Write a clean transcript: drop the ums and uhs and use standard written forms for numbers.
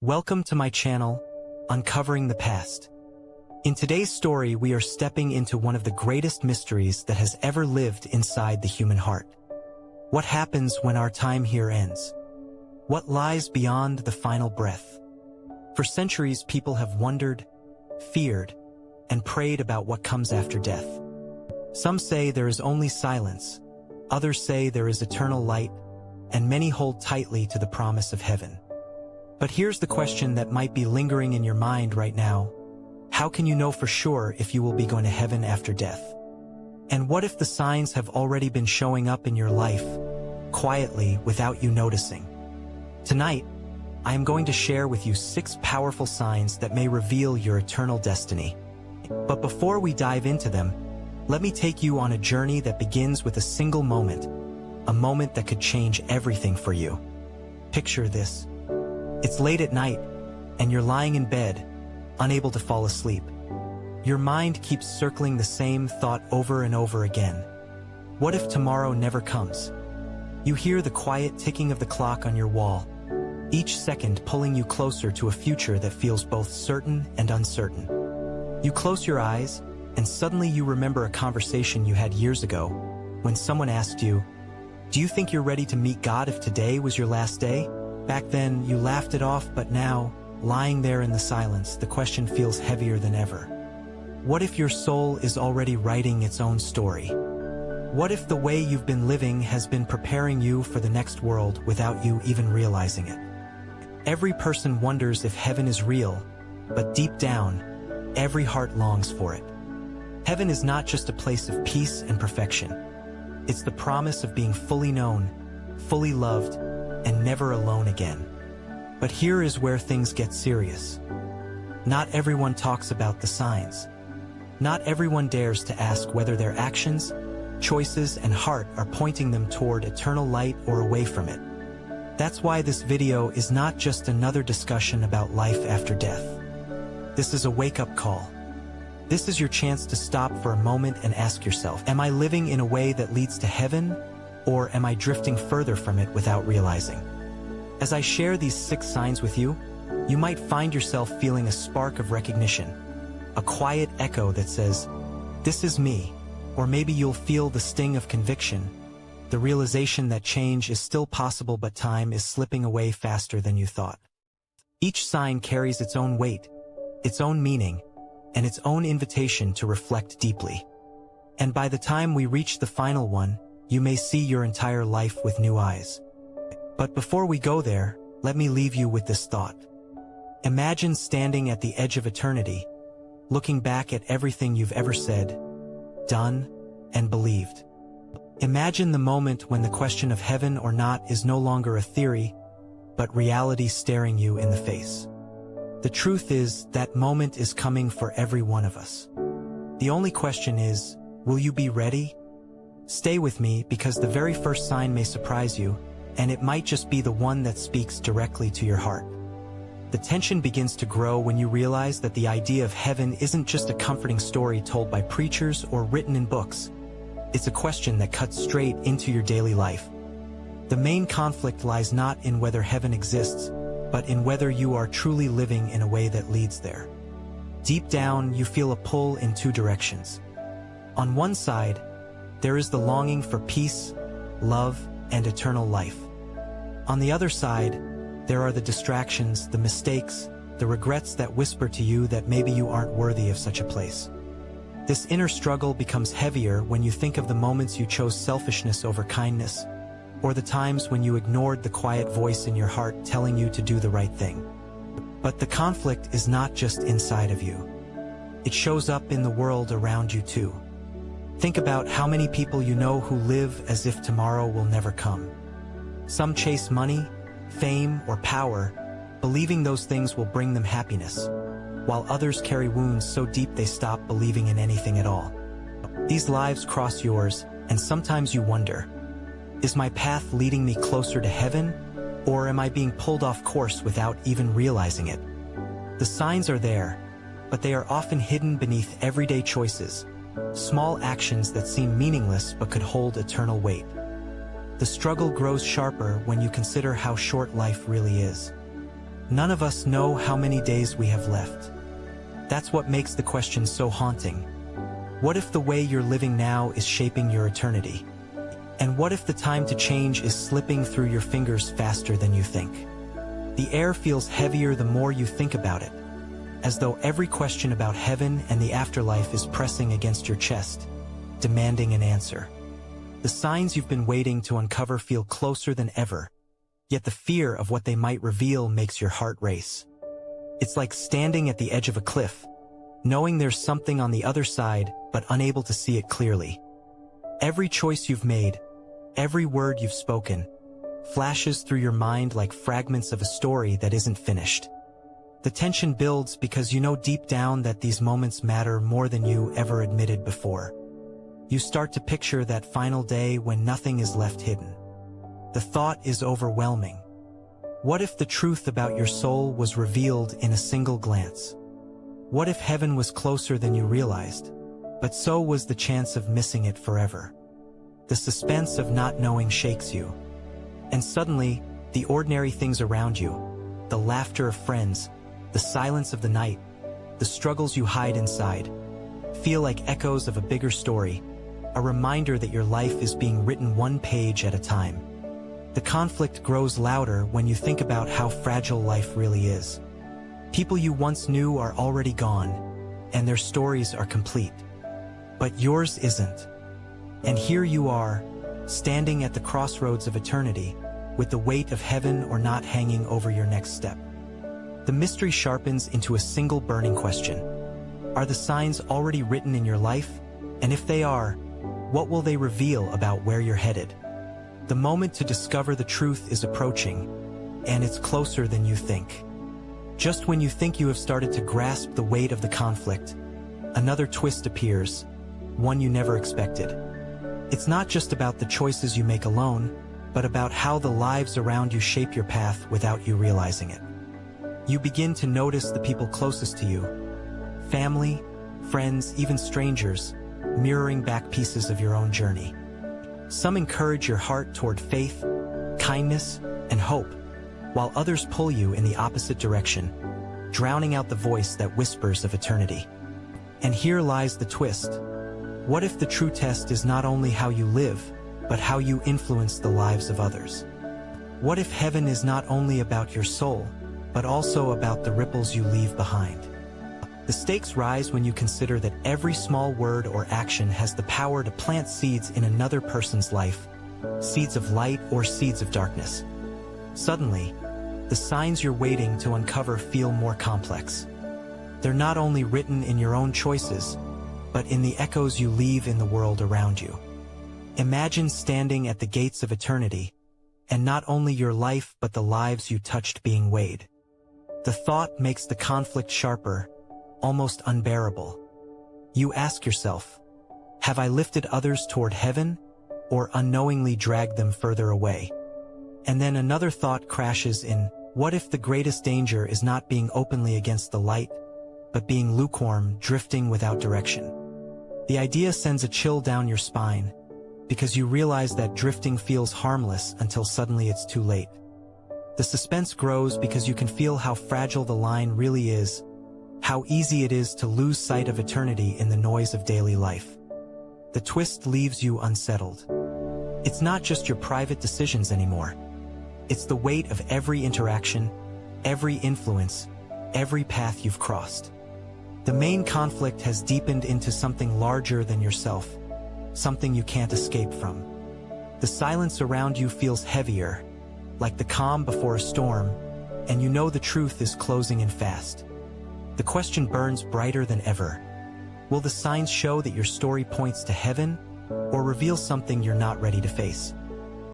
Welcome to my channel, Uncovering the Past. In today's story, we are stepping into one of the greatest mysteries that has ever lived inside the human heart. What happens when our time here ends? What lies beyond the final breath? For centuries, people have wondered, feared, and prayed about what comes after death. Some say there is only silence, others say there is eternal light, and many hold tightly to the promise of heaven. But here's the question that might be lingering in your mind right now. How can you know for sure if you will be going to heaven after death? And what if the signs have already been showing up in your life, quietly, without you noticing? Tonight, I am going to share with you 6 powerful signs that may reveal your eternal destiny. But before we dive into them, let me take you on a journey that begins with a single moment, a moment that could change everything for you. Picture this. It's late at night, and you're lying in bed, unable to fall asleep. Your mind keeps circling the same thought over and over again. What if tomorrow never comes? You hear the quiet ticking of the clock on your wall, each second pulling you closer to a future that feels both certain and uncertain. You close your eyes, and suddenly you remember a conversation you had years ago, when someone asked you, "Do you think you're ready to meet God if today was your last day?" Back then, you laughed it off, but now, lying there in the silence, the question feels heavier than ever. What if your soul is already writing its own story? What if the way you've been living has been preparing you for the next world without you even realizing it? Every person wonders if heaven is real, but deep down, every heart longs for it. Heaven is not just a place of peace and perfection. It's the promise of being fully known, fully loved, and never alone again. But here is where things get serious. Not everyone talks about the signs. Not everyone dares to ask whether their actions, choices, and heart are pointing them toward eternal light or away from it. That's why this video is not just another discussion about life after death. This is a wake-up call. This is your chance to stop for a moment and ask yourself, am I living in a way that leads to heaven, or am I drifting further from it without realizing? As I share these 6 signs with you, you might find yourself feeling a spark of recognition, a quiet echo that says, "This is me," or maybe you'll feel the sting of conviction, the realization that change is still possible but time is slipping away faster than you thought. Each sign carries its own weight, its own meaning, and its own invitation to reflect deeply. And by the time we reach the final one, you may see your entire life with new eyes. But before we go there, let me leave you with this thought. Imagine standing at the edge of eternity, looking back at everything you've ever said, done, and believed. Imagine the moment when the question of heaven or not is no longer a theory, but reality staring you in the face. The truth is, that moment is coming for every one of us. The only question is, will you be ready? Stay with me, because the very first sign may surprise you, and it might just be the one that speaks directly to your heart. The tension begins to grow when you realize that the idea of heaven isn't just a comforting story told by preachers or written in books. It's a question that cuts straight into your daily life. The main conflict lies not in whether heaven exists, but in whether you are truly living in a way that leads there. Deep down, you feel a pull in 2 directions. On one side, there is the longing for peace, love, and eternal life. On the other side, there are the distractions, the mistakes, the regrets that whisper to you that maybe you aren't worthy of such a place. This inner struggle becomes heavier when you think of the moments you chose selfishness over kindness, or the times when you ignored the quiet voice in your heart telling you to do the right thing. But the conflict is not just inside of you. It shows up in the world around you too. Think about how many people you know who live as if tomorrow will never come. Some chase money, fame, or power, believing those things will bring them happiness, while others carry wounds so deep they stop believing in anything at all. These lives cross yours, and sometimes you wonder, is my path leading me closer to heaven, or am I being pulled off course without even realizing it? The signs are there, but they are often hidden beneath everyday choices, small actions that seem meaningless but could hold eternal weight. The struggle grows sharper when you consider how short life really is. None of us know how many days we have left. That's what makes the question so haunting. What if the way you're living now is shaping your eternity? And what if the time to change is slipping through your fingers faster than you think? The air feels heavier the more you think about it, as though every question about heaven and the afterlife is pressing against your chest, demanding an answer. The signs you've been waiting to uncover feel closer than ever, yet the fear of what they might reveal makes your heart race. It's like standing at the edge of a cliff, knowing there's something on the other side but unable to see it clearly. Every choice you've made, every word you've spoken, flashes through your mind like fragments of a story that isn't finished. The tension builds because you know deep down that these moments matter more than you ever admitted before. You start to picture that final day when nothing is left hidden. The thought is overwhelming. What if the truth about your soul was revealed in a single glance? What if heaven was closer than you realized, but so was the chance of missing it forever? The suspense of not knowing shakes you. And suddenly, the ordinary things around you, the laughter of friends, the silence of the night, the struggles you hide inside, feel like echoes of a bigger story, a reminder that your life is being written one page at a time. The conflict grows louder when you think about how fragile life really is. People you once knew are already gone, and their stories are complete. But yours isn't. And here you are, standing at the crossroads of eternity, with the weight of heaven or not hanging over your next step. The mystery sharpens into a single burning question. Are the signs already written in your life? And if they are, what will they reveal about where you're headed? The moment to discover the truth is approaching, and it's closer than you think. Just when you think you have started to grasp the weight of the conflict, another twist appears, one you never expected. It's not just about the choices you make alone, but about how the lives around you shape your path without you realizing it. You begin to notice the people closest to you, family, friends, even strangers, mirroring back pieces of your own journey. Some encourage your heart toward faith, kindness, and hope, while others pull you in the opposite direction, drowning out the voice that whispers of eternity. And here lies the twist. What if the true test is not only how you live, but how you influence the lives of others? What if heaven is not only about your soul, but also about the ripples you leave behind? The stakes rise when you consider that every small word or action has the power to plant seeds in another person's life, seeds of light or seeds of darkness. Suddenly, the signs you're waiting to uncover feel more complex. They're not only written in your own choices, but in the echoes you leave in the world around you. Imagine standing at the gates of eternity, and not only your life but the lives you touched being weighed. The thought makes the conflict sharper, almost unbearable. You ask yourself, have I lifted others toward heaven, or unknowingly dragged them further away? And then another thought crashes in, what if the greatest danger is not being openly against the light, but being lukewarm, drifting without direction? The idea sends a chill down your spine, because you realize that drifting feels harmless until suddenly it's too late. The suspense grows because you can feel how fragile the line really is, how easy it is to lose sight of eternity in the noise of daily life. The twist leaves you unsettled. It's not just your private decisions anymore. It's the weight of every interaction, every influence, every path you've crossed. The main conflict has deepened into something larger than yourself, something you can't escape from. The silence around you feels heavier, like the calm before a storm, and you know the truth is closing in fast. The question burns brighter than ever. Will the signs show that your story points to heaven, or reveal something you're not ready to face?